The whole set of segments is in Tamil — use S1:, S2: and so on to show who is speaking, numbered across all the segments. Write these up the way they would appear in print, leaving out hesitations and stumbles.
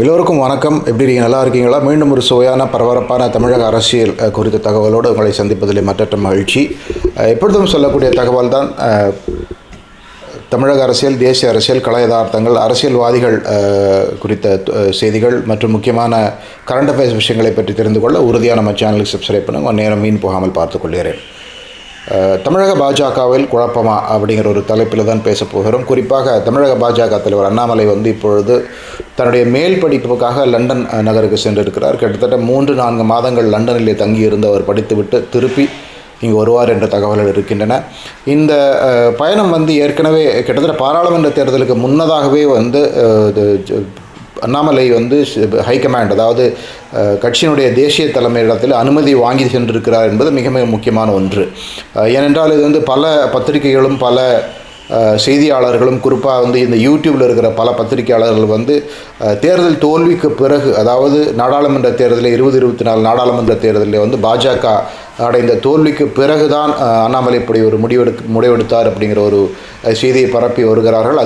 S1: எல்லோருக்கும் வணக்கம். எப்படி இருக்கீங்க? நல்லா இருக்கீங்களா? மீண்டும் ஒரு சுவையான பரபரப்பான தமிழக அரசியல் குறித்த தகவலோடு உங்களை சந்திப்பதில் மற்றற்ற மகிழ்ச்சி. எப்பொழுதும் சொல்லக்கூடிய தகவல் தான் தமிழக அரசியல், தேசிய அரசியல், கல யதார்த்தங்கள், அரசியல்வாதிகள் குறித்த செய்திகள் மற்றும் முக்கியமான கரண்ட் அஃபேர்ஸ் விஷயங்களை பற்றி தெரிந்து கொள்ள உறுதியான நம்ம சேனலுக்கு சப்ஸ்கிரைப் பண்ணுங்கள். நேரம் மீன் போகாமல் பார்த்துக் கொள்கிறேன். தமிழக பாஜகவில் குழப்பமா அப்படிங்கிற ஒரு தலைப்பில் தான் பேச போகிறோம். குறிப்பாக தமிழக பாஜக தலைவர் அண்ணாமலை இப்பொழுது தன்னுடைய மேல் படிப்புக்காக லண்டன் நகருக்கு சென்றிருக்கிறார். கிட்டத்தட்ட 3-4 மாதங்கள் லண்டனிலே தங்கியிருந்து அவர் படித்துவிட்டு திருப்பி இங்கு வருவார் என்ற தகவல்கள் இருக்கின்றன. இந்த பயணம் ஏற்கனவே கிட்டத்தட்ட பாராளுமன்ற தேர்தலுக்கு முன்னதாகவே அண்ணாமலை ஹைகமாண்ட், அதாவது கட்சியினுடைய தேசிய தலைமையிடத்தில் அனுமதி வாங்கி சென்றிருக்கிறார் என்பது மிக மிக முக்கியமான ஒன்று. ஏனென்றால் இது பல பத்திரிகைகளும் பல செய்தியாளர்களும் குறிப்பாக இந்த யூடியூப்பில் இருக்கிற பல பத்திரிகையாளர்கள் தேர்தல் தோல்விக்கு பிறகு, அதாவது நாடாளுமன்ற தேர்தலில் 2024 நாடாளுமன்ற தேர்தலில் பாஜக அடைந்த தோல்விக்கு பிறகுதான் அண்ணாமலை இப்படி ஒரு முடிவெடுத்தார் அப்படிங்கிற ஒரு செய்தியை பரப்பி வருகிறார்கள்.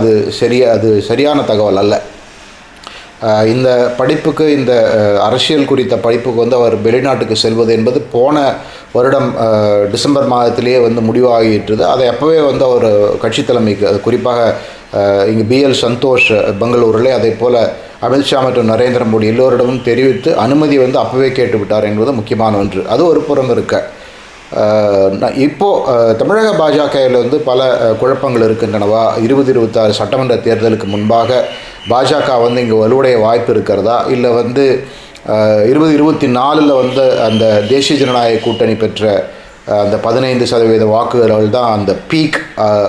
S1: அது சரியான தகவல் அல்ல. இந்த படிப்புக்கு, இந்த அரசியல் குறித்த படிப்புக்கு அவர் வெளிநாட்டுக்கு செல்வது என்பது போன வருடம் டிசம்பர் மாதத்திலேயே முடிவாகிட்டுது. அதை அப்போவே அவர் கட்சி தலைமைக்கு, குறிப்பாக இங்கே பிஎல் சந்தோஷ் பெங்களூரில், அதே போல் அமித்ஷா மற்றும் நரேந்திர மோடி எல்லோரிடமும் தெரிவித்து அனுமதி அப்போவே கேட்டுவிட்டார் என்பது முக்கியமான ஒன்று. அது ஒரு புறம் இருக்க, இப்போது தமிழக பாஜகவில் பல குழப்பங்கள் இருக்கின்றனவா? 2026 சட்டமன்ற தேர்தலுக்கு முன்பாக பாஜக இங்கே வலுவுடைய வாய்ப்பு இருக்கிறதா? இல்லை 2024 அந்த தேசிய ஜனநாயக கூட்டணி பெற்ற அந்த 15% வாக்குகள் தான் அந்த பீக்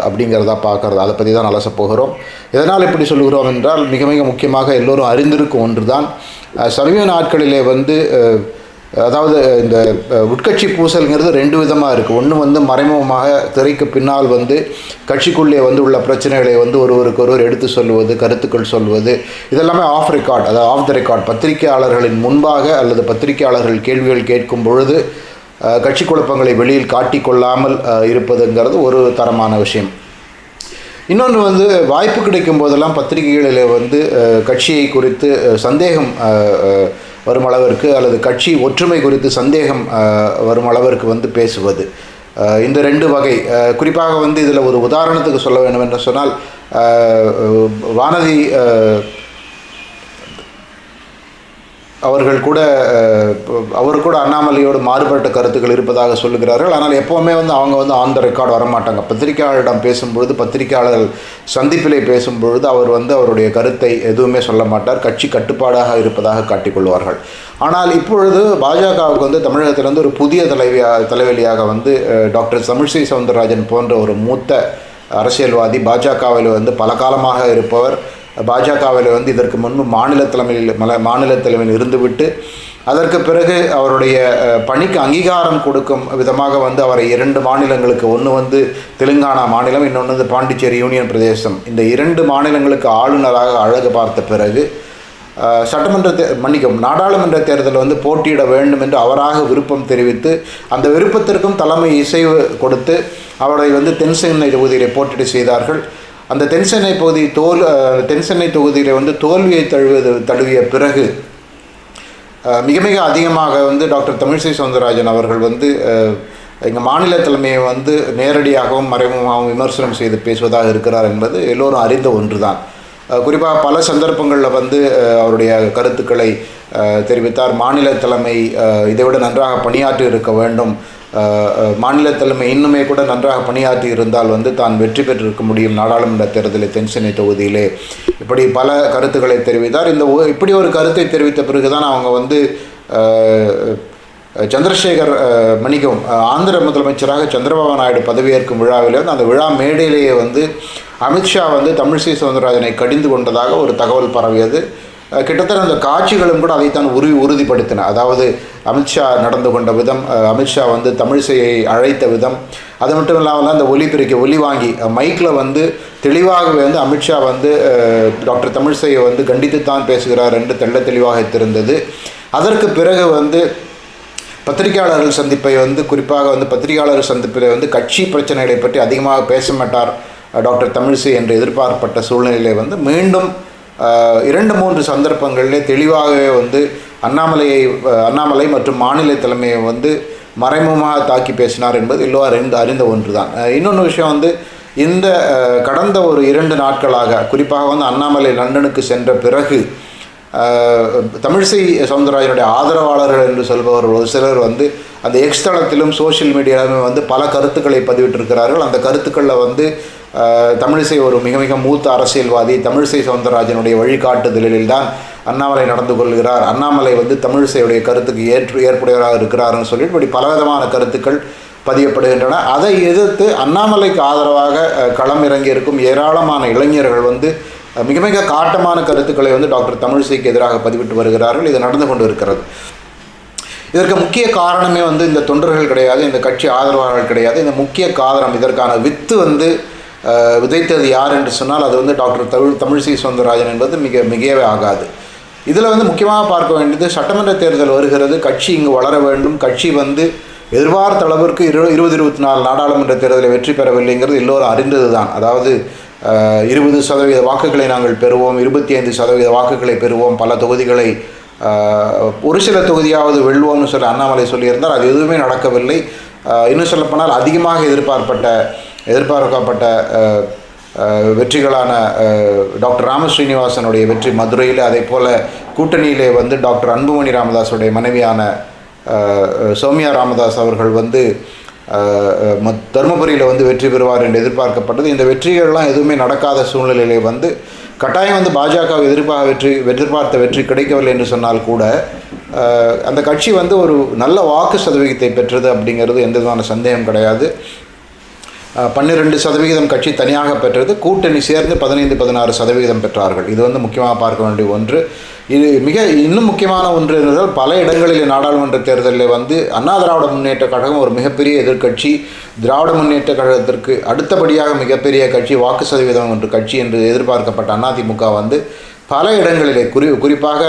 S1: அப்படிங்கிறதா பார்க்குறது. அதை பற்றி தான் அலச போகிறோம். எதனால் இப்படி சொல்லுகிறோம் என்றால், மிக மிக முக்கியமாக எல்லோரும் அறிந்திருக்கும் ஒன்று தான், சமீப நாட்களிலே அதாவது இந்த உட்கட்சி பூசல்ங்கிறது 2 விதமாக இருக்குது. ஒன்று மறைமுகமாக திரைக்கு பின்னால் கட்சிக்குள்ளே உள்ள பிரச்சனைகளை ஒருவருக்கொருவர் எடுத்து சொல்லுவது, கருத்துக்கள் சொல்வது, இதெல்லாமே ஆஃப் ரெக்கார்ட், அதாவது ஆஃப் த ரெக்கார்ட், பத்திரிகையாளர்களின் முன்பாக அல்லது பத்திரிகையாளர்கள் கேள்விகள் கேட்கும் பொழுது கட்சி குழப்பங்களை வெளியில் காட்டிக்கொள்ளாமல் இருப்பதுங்கிறது ஒரு தரமான விஷயம். இன்னொன்று வாய்ப்பு கிடைக்கும் போதெல்லாம் பத்திரிகைகளில் கட்சியை குறித்து சந்தேகம் வரும் அளவிற்கு, அல்லது கட்சி ஒற்றுமை குறித்து சந்தேகம் வரும் அளவிற்கு பேசுவது. இந்த 2 வகை, குறிப்பாக இதில் ஒரு உதாரணத்துக்கு சொல்ல வேண்டும் என்று சொன்னால், வானதி அவர்கள் கூட அண்ணாமலையோடு மாறுபட்ட கருத்துக்கள் இருப்பதாக சொல்லுகிறார்கள். ஆனால் எப்போவுமே அவங்க ஆன் த ரெக்கார்டு வரமாட்டாங்க. பத்திரிகையாளரிடம் பேசும்பொழுது, பத்திரிகையாளர்கள் சந்திப்பிலே பேசும்பொழுது அவர் அவருடைய கருத்தை எதுவுமே சொல்ல மாட்டார். கட்சி கட்டுப்பாடாக இருப்பதாக காட்டிக்கொள்வார்கள். ஆனால் இப்பொழுது பாஜகவுக்கு தமிழகத்திலிருந்து ஒரு புதிய தலைவலியாக டாக்டர் தமிழிசை சவுந்தரராஜன் போன்ற ஒரு மூத்த அரசியல்வாதி, பாஜகவில் பல காலமாக இருப்பவர், பாஜகவில் இதற்கு முன்பு மாநில தலைமையில் இருந்துவிட்டு அதற்கு பிறகு அவருடைய பணிக்கு அங்கீகாரம் கொடுக்கும் விதமாக அவரை 2 மாநிலங்களுக்கு, ஒன்று தெலுங்கானா மாநிலம், இன்னொன்று பாண்டிச்சேரி யூனியன் பிரதேசம், இந்த 2 மாநிலங்களுக்கு ஆளுநராக அழகு பார்த்த பிறகு நாடாளுமன்ற தேர்தலில் போட்டியிட வேண்டும் என்று அவராக விருப்பம் தெரிவித்து, அந்த விருப்பத்திற்கும் தலைமை இசைவு கொடுத்து அவரை தென்சென்னை தொகுதியில் போட்டியிட செய்தார்கள். அந்த தென்சென்னை தொகுதியில் தோல்வியை தழுவிய பிறகு மிக மிக அதிகமாக டாக்டர் தமிழிசை சவுந்தரராஜன் அவர்கள் எங்கள் மாநில தலைமையை நேரடியாகவும் மறைமுகமாகவும் விமர்சனம் செய்து பேசுவதாக இருக்கிறார் என்பது எல்லோரும் அறிந்த ஒன்று தான். குறிப்பாக பல சந்தர்ப்பங்களில் அவருடைய கருத்துக்களை தெரிவித்தார். மாநில தலைமை இதைவிட நன்றாக பணியாற்றி இருக்க வேண்டும், மாநில தலைமை இன்னுமே கூட நன்றாக பணியாற்றி இருந்தால் தான் வெற்றி பெற்றிருக்க முடியும் நாடாளுமன்ற தேர்தலில் தென்சென்னை தொகுதியிலே, இப்படி பல கருத்துக்களை தெரிவித்தார். இப்படி ஒரு கருத்தை தெரிவித்த பிறகுதான் அவங்க சந்திரசேகர் ஆந்திர முதலமைச்சராக சந்திரபாபு நாயுடு பதவியேற்கும் விழாவில் அந்த விழா மேடையிலேயே அமித்ஷா தமிழிசை சவுந்தரராஜனை கடிந்து கொண்டதாக ஒரு தகவல் பரவியது. கிட்டத்தட்ட அந்த காட்சிகளும் கூட அதைத்தான் உறுதிப்படுத்தின. அதாவது அமித்ஷா நடந்து கொண்ட விதம், அமித்ஷா தமிழிசையை அழைத்த விதம், அது மட்டும் இல்லாமல் அந்த ஒலி வாங்கி மைக்கில் தெளிவாகவே அமித்ஷா டாக்டர் தமிழிசையை கண்டித்துத்தான் பேசுகிறார் என்று தெளிவாக தெரிந்தது. அதற்கு பிறகு பத்திரிகையாளர்கள் சந்திப்பை குறிப்பாக பத்திரிகையாளர்கள் சந்திப்பில் கட்சி பிரச்சனைகளை பற்றி அதிகமாக பேச மாட்டார் டாக்டர் தமிழிசை என்று எதிர்பார்க்கப்பட்ட சூழ்நிலையிலே மீண்டும் 2-3 சந்தர்ப்பங்களிலே தெளிவாகவே வந்து அண்ணாமலை மற்றும் மாநில தலைமையை வந்து மறைமுகமாக தாக்கி பேசினார் என்பது எல்லோரும் அறிந்த ஒன்று தான். இன்னொன்று விஷயம் வந்து இந்த கடந்த ஒரு 2 நாட்களாக குறிப்பாக வந்து அண்ணாமலை லண்டனுக்கு சென்ற பிறகு தமிழிசை சவுந்தரராஜனுடைய ஆதரவாளர்கள் என்று சொல்பவர் ஒரு சிலர் வந்து அந்த எக்ஸ் தளத்திலும் சோஷியல் மீடியாவிலும் வந்து பல கருத்துக்களை பதிவிட்டிருக்கிறார்கள். அந்த கருத்துக்களில் வந்து தமிழிசை ஒரு மிக மிக மூத்த அரசியல்வாதி, தமிழிசை சவுந்தரராஜனுடைய வழிகாட்டுதலில் தான் அண்ணாமலை நடந்து கொள்கிறார், அண்ணாமலை வந்து தமிழிசையுடைய கருத்துக்கு ஏற்புடையவராக இருக்கிறார்னு சொல்லிட்டு இப்படி பலவிதமான கருத்துக்கள் பதியப்படுகின்றன. அதை எதிர்த்து அண்ணாமலைக்கு ஆதரவாக களம் இறங்கியிருக்கும் ஏராளமான இளைஞர்கள் வந்து மிக மிக காட்டமான கருத்துக்களை வந்து டாக்டர் தமிழிசைக்கு எதிராக பதிவிட்டு வருகிறார்கள். இது நடந்து கொண்டு இருக்கிறது. இதற்கு முக்கிய காரணமே வந்து இந்த தொண்டர்கள் கிடையாது, இந்த கட்சி ஆதரவாளர்கள் கிடையாது. இந்த முக்கிய காரணம், இதற்கான வித்து வந்து விதைத்தது யார் என்று சொன்னால் அது வந்து டாக்டர் தமிழிசை சவுந்தரராஜன் என்பது மிகவே ஆகாது. இதில் வந்து முக்கியமாக பார்க்க வேண்டியது, சட்டமன்ற தேர்தல் வருகிறது, கட்சி இங்கு வளர வேண்டும், கட்சி வந்து எதிர்பார்த்த அளவிற்கு 2024 நாடாளுமன்ற தேர்தலை வெற்றி பெறவில்லைங்கிறது எல்லோரும் அறிந்தது தான். அதாவது 20% வாக்குகளை நாங்கள் பெறுவோம், 25% வாக்குகளை பெறுவோம், பல தொகுதிகளை ஒரு சில தொகுதியாவது வெல்வோம்னு சொல்லி அண்ணாமலை சொல்லியிருந்தார். அது எதுவுமே நடக்கவில்லை. இன்னும் சொல்லப்போனால் அதிகமாக எதிர்பார்க்கப்பட்ட வெற்றிகளான டாக்டர் ராமஸ்ரீனிவாசனுடைய வெற்றி மதுரையில், அதே போல் கூட்டணியிலே வந்து டாக்டர் அன்புமணி ராமதாஸுடைய மனைவியான சௌமியா ராமதாஸ் அவர்கள் வந்து தருமபுரியில் வந்து வெற்றி பெறுவார் என்று எதிர்பார்க்கப்பட்டது. இந்த வெற்றிகள்லாம் எதுவுமே நடக்காத சூழ்நிலையிலே வந்து கட்டாயம் வந்து பாஜக எதிர்பார்த்த வெற்றி கிடைக்கவில்லை என்று சொன்னால் கூட அந்த கட்சி வந்து ஒரு நல்ல வாக்கு சதவீதத்தை பெற்றது அப்படிங்கிறது எந்த விதமான சந்தேகம் கிடையாது. 12% கட்சி தனியாக பெற்றது, கூட்டணி சேர்ந்து 15-16% பெற்றார்கள். இது வந்து முக்கியமாக பார்க்க வேண்டிய ஒன்று. இது இன்னும் முக்கியமான ஒன்று என்றால், பல இடங்களில் நாடாளுமன்ற தேர்தலில் வந்து அண்ணா திராவிட முன்னேற்ற கழகம் ஒரு மிகப்பெரிய எதிர்க்கட்சி, திராவிட முன்னேற்ற கழகத்திற்கு அடுத்தபடியாக மிகப்பெரிய கட்சி, வாக்கு சதவீதம் என்ற கட்சி என்று எதிர்பார்க்கப்பட்ட அதிமுக வந்து பல இடங்களிலே குறிப்பாக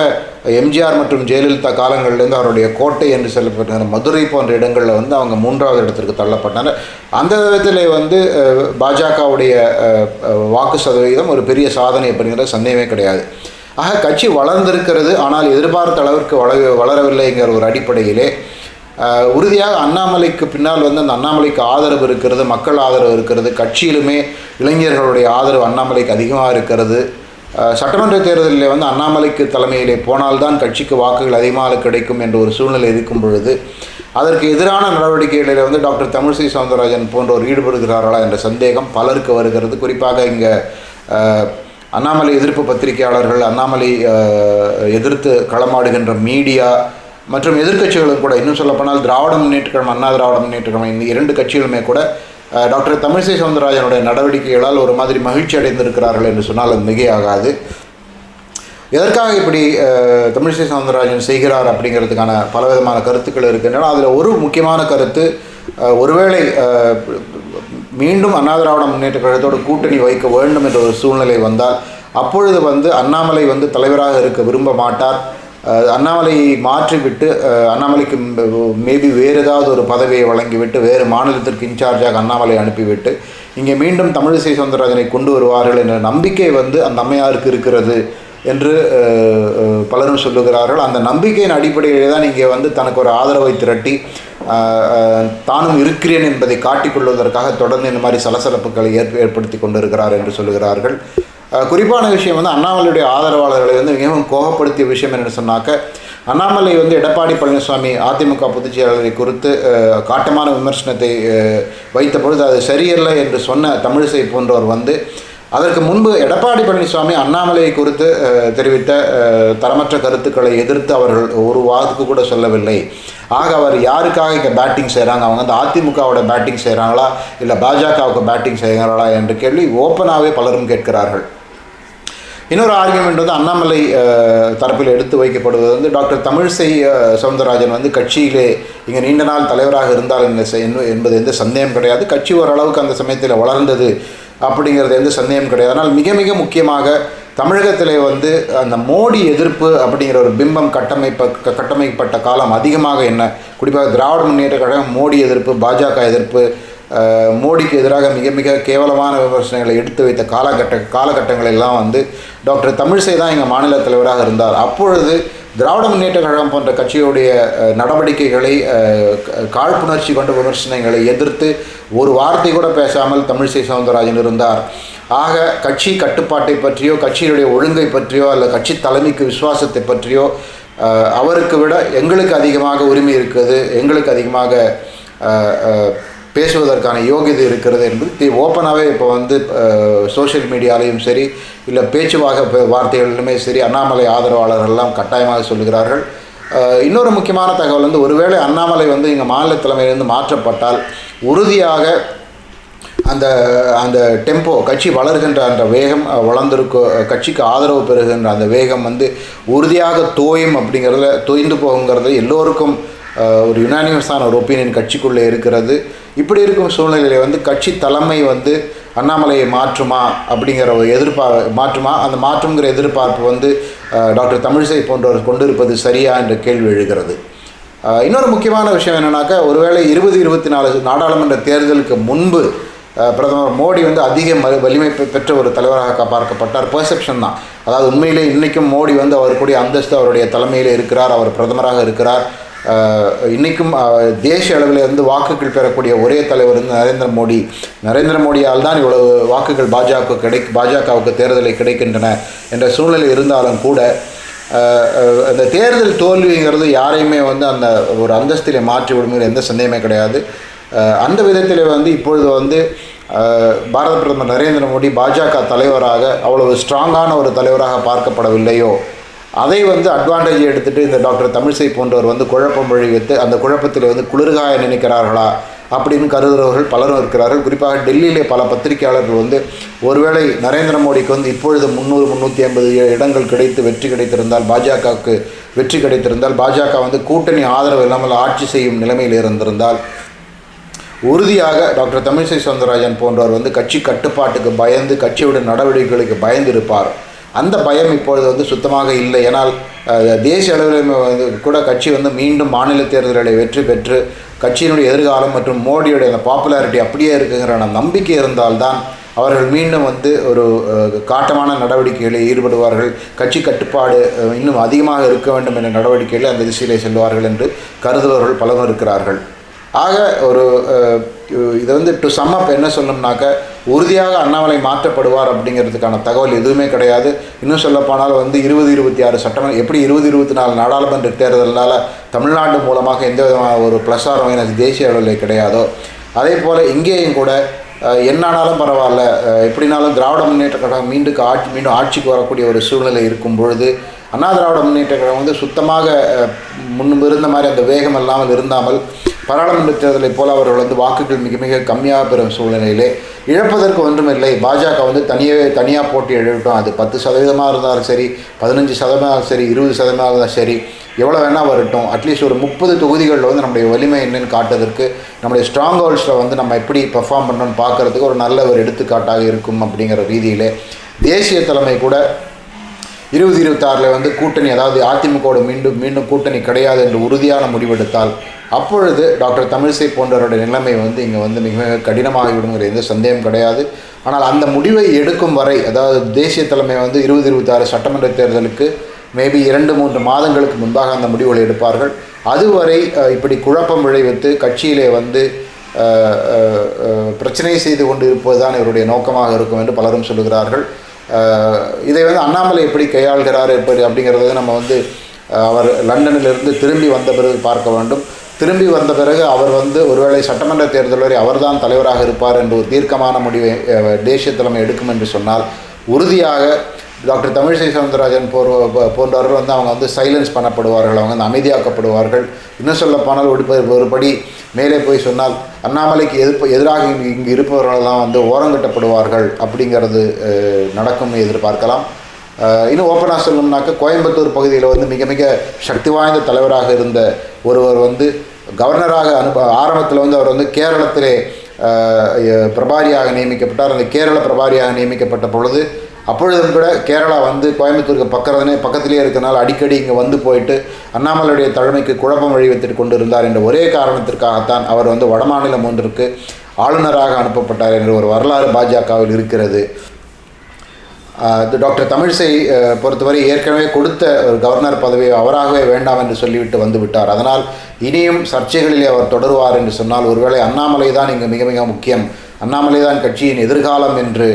S1: எம்ஜிஆர் மற்றும் ஜெயலலிதா காலங்களிலிருந்து அவருடைய கோட்டை என்று சொல்லப்பட்ட மதுரை போன்ற இடங்களில் வந்து அவங்க 3வது இடத்திற்கு தள்ளப்பட்டனர். அந்த விதத்தில் வந்து பாஜகவுடைய வாக்கு சதவீதம் ஒரு பெரிய சாதனை அப்படிங்கிற சந்தேகமே கிடையாது. ஆக கட்சி வளர்ந்திருக்கிறது, ஆனால் எதிர்பார்த்த அளவிற்கு வளரவில்லைங்கிற ஒரு அடிப்படையிலே உறுதியாக அண்ணாமலைக்கு பின்னால் வந்து அந்த அண்ணாமலைக்கு ஆதரவு இருக்கிறது, மக்கள் ஆதரவு இருக்கிறது, கட்சியிலுமே இளைஞர்களுடைய ஆதரவு அண்ணாமலைக்கு அதிகமாக இருக்கிறது. சட்டமன்ற தேர்தலில் வந்து அண்ணாமலைக்கு தலைமையிலே போனால்தான் கட்சிக்கு வாக்குகள் அதிகமாக கிடைக்கும் என்ற ஒரு சூழ்நிலை இருக்கும் பொழுது அதற்கு எதிரான நடவடிக்கைகளில் வந்து டாக்டர் தமிழிசை சவுந்தரராஜன் போன்றோர் ஈடுபடுகிறார்களா என்ற சந்தேகம் பலருக்கு வருகிறது. குறிப்பாக இங்கே அண்ணாமலை எதிர்ப்பு பத்திரிகையாளர்கள், அண்ணாமலை எதிர்த்து களமாடுகின்ற மீடியா மற்றும் எதிர்க்கட்சிகளும் கூட, இன்னும் சொல்லப்போனால் திராவிட முன்னேற்ற கழகம், அண்ணா திராவிட முன்னேற்ற கழகம், இந்த 2 கட்சிகளுமே கூட டாக்டர் தமிழிசை சவுந்தரராஜனுடைய நடவடிக்கைகளால் ஒரு மாதிரி மகிழ்ச்சி அடைந்திருக்கிறார்கள் என்று சொன்னால் அது மிகையாகாது. எதற்காக இப்படி தமிழிசை சவுந்தரராஜன் செய்கிறார் அப்படிங்கிறதுக்கான பலவிதமான கருத்துக்கள் இருக்கின்றன. அதில் ஒரு முக்கியமான கருத்து, ஒருவேளை மீண்டும் அண்ணா திராவிட முன்னேற்ற கழகத்தோடு கூட்டணி வைக்க வேண்டும் என்ற ஒரு சூழ்நிலை வந்தால் அப்பொழுது வந்து அண்ணாமலை வந்து தலைவராக இருக்க விரும்ப மாட்டார். அண்ணாமலையை மாற்றிவிட்டு அண்ணாமலைக்கு மேபி வேறு ஏதாவது ஒரு பதவியை வழங்கிவிட்டு வேறு மாநிலத்திற்கு இன்சார்ஜாக அண்ணாமலை அனுப்பிவிட்டு இங்கே மீண்டும் தமிழிசை சவுந்தரராஜனை கொண்டு வருவார்கள் என்ற நம்பிக்கை வந்து அந்த அம்மையாருக்கு இருக்கிறது என்று பலரும் சொல்லுகிறார்கள். அந்த நம்பிக்கையின் அடிப்படையிலே தான் இங்கே வந்து தனக்கு ஒரு ஆதரவை திரட்டி தானும் இருக்கிறேன் என்பதை காட்டிக்கொள்வதற்காக தொடர்ந்து இந்த மாதிரி சலசலப்புகளை ஏற்படுத்தி கொண்டிருக்கிறார் என்று சொல்லுகிறார்கள். குறிப்பான விஷயம் வந்து அண்ணாமலையுடைய ஆதரவாளர்களை வந்து மிகவும் கோபப்படுத்திய விஷயம் என்று சொன்னாக்க, அண்ணாமலை வந்து எடப்பாடி பழனிசாமி அதிமுக பொதுச் செயலாளரை குறித்து காட்டமான விமர்சனத்தை வைத்த பொழுது அது சரியல்ல என்று சொன்ன தமிழிசை போன்றவர் வந்து அதற்கு முன்பு எடப்பாடி பழனிசாமி அண்ணாமலையை குறித்து தெரிவித்த தரமற்ற கருத்துக்களை எதிர்த்து அவர்கள் ஒரு வார்த்தைக்கு கூட சொல்லவில்லை. ஆக அவர் யாருக்காக இங்கே பேட்டிங் செய்கிறாங்க, அவங்க வந்து அதிமுகவோட பேட்டிங் செய்கிறாங்களா இல்லை பாஜகவுக்கு பேட்டிங் செய்கிறாங்களா என்ற கேள்வி ஓப்பனாகவே பலரும் கேட்கிறார்கள். இன்னொரு ஆர்கியூமெண்ட் வந்து அண்ணாமலை தரப்பில் எடுத்து வைக்கப்படுவது வந்து டாக்டர் தமிழிசை சவுந்தரராஜன் வந்து கட்சியிலே இங்கே நீண்ட நாள் தலைவராக இருந்தால் என்பது எந்த சந்தேகம் கிடையாது. கட்சி ஓரளவுக்கு அந்த சமயத்தில் வளர்ந்தது அப்படிங்கிறது எந்த சந்தேகம் கிடையாது. ஆனால் மிக மிக முக்கியமாக தமிழகத்திலே வந்து அந்த மோடி எதிர்ப்பு அப்படிங்கிற ஒரு பிம்பம் கட்டமைக்கப்பட்ட காலம் அதிகமாக என்ன, குறிப்பாக திராவிட முன்னேற்ற கழகம் மோடி எதிர்ப்பு, பாஜக எதிர்ப்பு, மோடிக்கு எதிராக மிக மிக கேவலமான விமர்சனங்களை எடுத்து வைத்த காலகட்டங்களெல்லாம் வந்து டாக்டர் தமிழிசை தான் எங்கள் மாநில தலைவராக இருந்தார். அப்பொழுது திராவிட முன்னேற்ற கழகம் போன்ற கட்சியுடைய நடவடிக்கைகளை காழ்ப்புணர்ச்சி கொண்ட விமர்சனங்களை எதிர்த்து ஒரு வார்த்தை கூட பேசாமல் தமிழிசை சவுந்தரராஜன் இருந்தார். ஆக கட்சி கட்டுப்பாட்டை பற்றியோ கட்சியினுடைய ஒழுங்கை பற்றியோ அல்ல கட்சி தலைமைக்கு விசுவாசத்தை பற்றியோ அவருக்கு விட எங்களுக்கு அதிகமாக உரிமை இருக்குது, எங்களுக்கு அதிகமாக பேசுவதற்கான யோகியதை இருக்கிறது என்பது ஓப்பனாகவே இப்போ வந்து சோஷியல் மீடியாலையும் சரி இல்லை வார்த்தைகளிலுமே சரி அண்ணாமலை ஆதரவாளர்கள்லாம் கட்டாயமாக சொல்லுகிறார்கள். இன்னொரு முக்கியமான தகவல் வந்து ஒருவேளை அண்ணாமலை வந்து இங்கே மாநில தலைமையிலிருந்து மாற்றப்பட்டால் உறுதியாக அந்த அந்த டெம்போ கட்சி வளர்கின்ற அந்த வேகம் கட்சிக்கு ஆதரவு பெறுகின்ற அந்த வேகம் வந்து உறுதியாக தோய்ந்து போகுங்கிறது எல்லோருக்கும் ஒரு யுனானிமஸான ஒரு ஒப்பீனியன் கட்சிக்குள்ளே இருக்கிறது. இப்படி இருக்கும் சூழ்நிலையில் வந்து கட்சி தலைமை வந்து அண்ணாமலையை மாற்றுமா அப்படிங்கிற ஒரு மாற்றுமா அந்த மாற்றுங்கிற எதிர்பார்ப்பு வந்து டாக்டர் தமிழிசை போன்றவர் கொண்டிருப்பது சரியா என்ற கேள்வி எழுகிறது. இன்னொரு முக்கியமான விஷயம் என்னென்னாக்கா ஒருவேளை 2024 நாடாளுமன்ற தேர்தலுக்கு முன்பு பிரதமர் மோடி வந்து அதிக வலிமை பெற்ற ஒரு தலைவராக பார்க்கப்பட்டார். பெர்செப்ஷன் தான். அதாவது உண்மையிலே இன்றைக்கும் மோடி வந்து அவருடைய அந்தஸ்து அவருடைய தலைமையில் இருக்கிறார், அவர் பிரதமராக இருக்கிறார். இன்றைக்கும் தேசிய அளவில் இருந்து வாக்குகள் பெறக்கூடிய ஒரே தலைவர் வந்து நரேந்திர மோடியால் தான் இவ்வளவு வாக்குகள் பாஜகவுக்கு தேர்தலில் கிடைக்கின்றன என்ற சூழ்நிலை இருந்தாலும் கூட அந்த தேர்தல் தோல்விங்கிறது யாரையுமே வந்து அந்த ஒரு அந்தஸ்திலே மாற்றி விடுங்கிற எந்த சந்தேகமே கிடையாது. அந்த விதத்தில் வந்து இப்பொழுது வந்து பாரத பிரதமர் நரேந்திர மோடி பாஜக தலைவராக அவ்வளவு ஸ்ட்ராங்கான ஒரு தலைவராக பார்க்கப்படவில்லையோ அதை வந்து அட்வான்டேஜ் எடுத்துகிட்டு இந்த டாக்டர் தமிழிசை போன்றவர் வந்து குழப்பம் விளைவித்து அந்த குழப்பத்தில் வந்து குளிர்காய நினைக்கிறார்களா அப்படின்னு கருதுகிறவர்கள் பலரும் இருக்கிறார்கள். குறிப்பாக டெல்லியிலே பல பத்திரிகையாளர்கள் வந்து ஒருவேளை நரேந்திர மோடிக்கு வந்து இப்பொழுது 300-350 இடங்கள் வெற்றி கிடைத்திருந்தால் பாஜக வந்து கூட்டணி ஆதரவு இல்லாமல் ஆட்சி செய்யும் நிலைமையில் இருந்திருந்தால் உறுதியாக டாக்டர் தமிழிசை சவுந்தரராஜன் போன்றவர் வந்து கட்சி கட்டுப்பாட்டுக்கு பயந்து கட்சியோட நடவடிக்கைகளுக்கு பயந்து இருப்பார். அந்த பயம் இப்பொழுது வந்து சுத்தமாக இல்லை. ஏன்னால் தேசிய அளவில் வந்து கூட கட்சி வந்து மீண்டும் மாநில தேர்தல்களை வெற்றி பெற்று கட்சியினுடைய எதிர்காலம் மற்றும் மோடியுடைய அந்த பாப்புலாரிட்டி அப்படியே இருக்குங்கிற நம்பிக்கை இருந்தால்தான் அவர்கள் மீண்டும் வந்து ஒரு காட்டமான நடவடிக்கைகளில் ஈடுபடுவார்கள். கட்சி கட்டுப்பாடு இன்னும் அதிகமாக இருக்க வேண்டும் என்ற நடவடிக்கைகளில் அந்த திசையிலே செல்வார்கள் என்று கருதுபவர்கள் பலரும் இருக்கிறார்கள். ஆக ஒரு இதை வந்து டு சம் அப் என்ன சொல்லணும்னாக்க உறுதியாக அண்ணாமலை மாற்றப்படுவார் அப்படிங்கிறதுக்கான தகவல் எதுவுமே கிடையாது. இன்னும் சொல்லப்போனால் வந்து 2026 சட்டமன்ற எப்படி 2024 நாடாளுமன்ற தேர்தலினால் தமிழ்நாடு மூலமாக எந்த விதமான ஒரு ப்ளஸ் ஆர் மைனஸ் தேசிய அளவில் கிடையாதோ அதே போல் இங்கேயும் கூட என்னானாலும் பரவாயில்ல எப்படினாலும் திராவிட முன்னேற்ற கழகம் மீண்டும் ஆட்சிக்கு வரக்கூடிய ஒரு சூழ்நிலை இருக்கும் பொழுது அண்ணா திராவிட முன்னேற்ற கழகம் வந்து சுத்தமாக முன்பு இருந்த மாதிரி அந்த வேகம் இல்லாமல் இருந்தாமல் பாராளுமன்ற தேர்தலை போல் அவர்கள் வந்து வாக்குகள் மிக மிக கம்மியாக பெறும் சூழ்நிலையிலே இழப்பதற்கு ஒன்றுமில்லை. பாஜக வந்து தனியாக போட்டி எழுதிட்டோம். அது 10% இருந்தாலும் சரி, 15% சரி, 20% இருந்தாலும் சரி, எவ்வளோ வேணால் வரட்டும். அட்லீஸ்ட் ஒரு 30 தொகுதிகளில் வந்து நம்முடைய வலிமை என்னன்னு காட்டுறதுக்கு நம்முடைய ஸ்ட்ராங் ஹோல்ஸில் வந்து நம்ம எப்படி பெர்ஃபார்ம் பண்ணணும்னு பார்க்குறதுக்கு ஒரு நல்ல ஒரு எடுத்துக்காட்டாக இருக்கும் அப்படிங்கிற ரீதியிலே தேசிய தலைமை கூட 2026 வந்து கூட்டணி அதாவது அதிமுகவோட மீண்டும் கூட்டணி கிடையாது என்று உறுதியான முடிவெடுத்தால் அப்பொழுது டாக்டர் தமிழிசை போன்றவருடைய நிலைமை வந்து இங்கே வந்து மிக மிக கடினமாகிவிடுங்கிற எந்த சந்தேகம் கிடையாது. ஆனால் அந்த முடிவை எடுக்கும் வரை அதாவது தேசிய தலைமை வந்து 2026 சட்டமன்ற தேர்தலுக்கு மேபி 2-3 மாதங்களுக்கு முன்பாக அந்த முடிவுகளை எடுப்பார்கள். அதுவரை இப்படி குழப்பம் விளைவித்து கட்சியிலே வந்து பிரச்சனை செய்து கொண்டு இருப்பது தான் இவருடைய நோக்கமாக இருக்கும் என்று பலரும் சொல்லுகிறார்கள். இதை வந்து அண்ணாமலை எப்படி கையாள்கிறார் அப்படிங்கிறத நம்ம வந்து அவர் லண்டனிலிருந்து திரும்பி வந்த பிறகு பார்க்க வேண்டும். திரும்பி வந்த பிறகு அவர் வந்து ஒருவேளை சட்டமன்ற தேர்தல் வரை அவர்தான் தலைவராக இருப்பார் என்று ஒரு தீர்க்கமான முடிவை தேசிய தலைமை எடுக்கும் என்று சொன்னால் உறுதியாக டாக்டர் தமிழிசை சவுந்தரராஜன் போன்றவர்கள் வந்து அவங்க வந்து சைலன்ஸ் பண்ணப்படுவார்கள், அவங்க வந்து அமைதியாக்கப்படுவார்கள். இன்னும் சொல்ல போனால் ஒருபடி மேலே போய் சொன்னால் அண்ணாமலைக்கு எதிராக இங்கு இருப்பவர்களெல்லாம் வந்து ஓரங்கட்டப்படுவார்கள் அப்படிங்கிறது நடக்கும்னு எதிர்பார்க்கலாம். இன்னும் ஓப்பனாக சொல்லணும்னாக்க கோயம்புத்தூர் பகுதியில் வந்து மிக மிக சக்தி வாய்ந்த தலைவராக இருந்த ஒருவர் வந்து கவர்னராக ஆரம்பத்தில் வந்து அவர் வந்து கேரளத்திலே பிரபாரியாக நியமிக்கப்பட்டார். அந்த கேரள பிரபாரியாக நியமிக்கப்பட்ட பொழுது அப்பொழுதும் கூட கேரளா வந்து கோயம்புத்தூருக்கு பக்கத்திலே இருக்கிறனால அடிக்கடி இங்கே வந்து போயிட்டு அண்ணாமலையுடைய தலைமைக்கு குழப்பம் விளைவித்து கொண்டு இருந்தார் என்ற ஒரே காரணத்திற்காகத்தான் அவர் வந்து வடமாநிலம் ஒன்றிற்கு ஆளுநராக அனுப்பப்பட்டார் என்ற ஒரு வரலாறு பாஜகவில் இருக்கிறது. டாக்டர் தமிழிசை பொறுத்தவரை ஏற்கனவே கொடுத்த ஒரு கவர்னர் பதவியை அவராகவே வேண்டாம் என்று சொல்லிவிட்டு வந்து விட்டார். அதனால் இனியும் சர்ச்சைகளிலே அவர் தொடருவார் என்று சொன்னால் ஒருவேளை அண்ணாமலை தான் இங்கு மிக மிக முக்கியம், அண்ணாமலை தான் கட்சியின் எதிர்காலம் என்று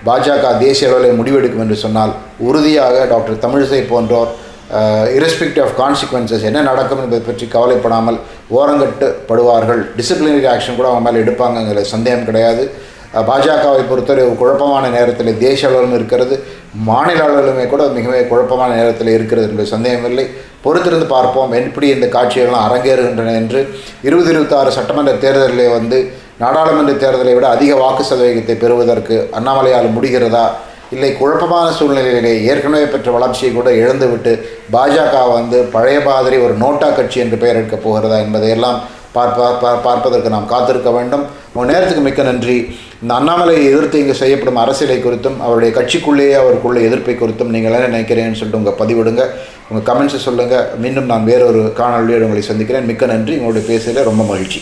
S1: பாஜக தேசிய அளவில் முடிவெடுக்கும் என்று சொன்னால் உறுதியாக டாக்டர் தமிழிசை போன்றோர் irrespective ஆஃப் கான்சிக்வன்சஸ் என்ன நடக்கும் என்பதை பற்றி கவலைப்படாமல் ஓரங்கட்டுப்படுவார்கள். டிசிப்ளினரி ஆக்ஷன் கூட அவங்க மேலே எடுப்பாங்கங்கிற சந்தேகம் கிடையாது. பாஜகவை பொறுத்தவரை ஒரு குழப்பமான நேரத்தில் தேசிய அளவிலும் இருக்கிறது, மாநில அளவிலுமே கூட மிக குழப்பமான நேரத்தில் இருக்கிறது என்பது சந்தேகமில்லை. பொறுத்திருந்து பார்ப்போம் எப்படி இந்த காட்சிகள்லாம் அரங்கேறுகின்றன என்று. 2026 சட்டமன்ற தேர்தலிலே நாடாளுமன்ற தேர்தலை விட அதிக வாக்கு சதவீதத்தை பெறுவதற்கு அண்ணாமலையால் முடிகிறதா, இல்லை குழப்பமான சூழ்நிலையிலே ஏற்கனவே பெற்ற வளர்ச்சியை கூட இழந்துவிட்டு பாஜக பழைய மாதிரி ஒரு நோட்டா கட்சி என்று பெயர் எடுக்கப் போகிறதா என்பதையெல்லாம் பார்ப்பதற்கு நாம் காத்திருக்க வேண்டும். உங்கள் நேரத்துக்கு மிக்க நன்றி. இந்த அண்ணாமலையை எதிர்த்து இங்கே செய்யப்படும் அரசியலை குறித்தும் அவருடைய கட்சிக்குள்ளேயே அவருக்குள்ள எதிர்ப்பை குறித்தும் நீங்கள் என்ன நினைக்கிறேன்னு சொல்லிட்டு உங்கள் பதிவிடுங்க, உங்கள் கமெண்ட்ஸை சொல்லுங்கள். மீண்டும் நான் வேறொரு காணொலியோடு உங்களை சந்திக்கிறேன். மிக்க நன்றி. உங்களுடைய பேசுகிறேன். ரொம்ப மகிழ்ச்சி.